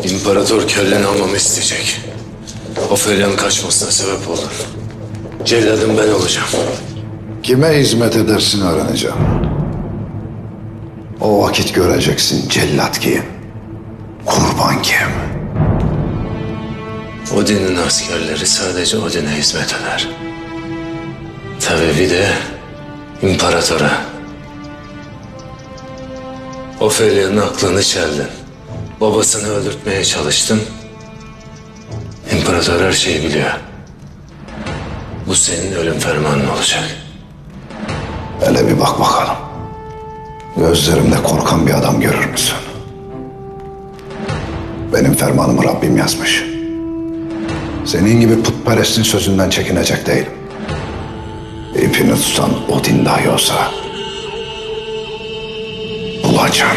İmparator kelleni almamı isteyecek. Ofelia'nın kaçmasına sebep olur. Celladım ben olacağım. Kime hizmet edersin öğreneceğim. O vakit göreceksin cellat kim, kurban kim. Odin'in askerleri sadece Odin'e hizmet eder. Tabii bir de imparatora. Ofelia'nın aklını çeldin. Babasını öldürtmeye çalıştın. İmparator her şeyi biliyor. Bu senin ölüm fermanın olacak. Hele bir bak bakalım. Gözlerimde korkan bir adam görür müsün? Benim fermanımı Rabbim yazmış. Senin gibi putperestin sözünden çekinecek değilim. İpini tutan Odin dahi olsa bulacağım.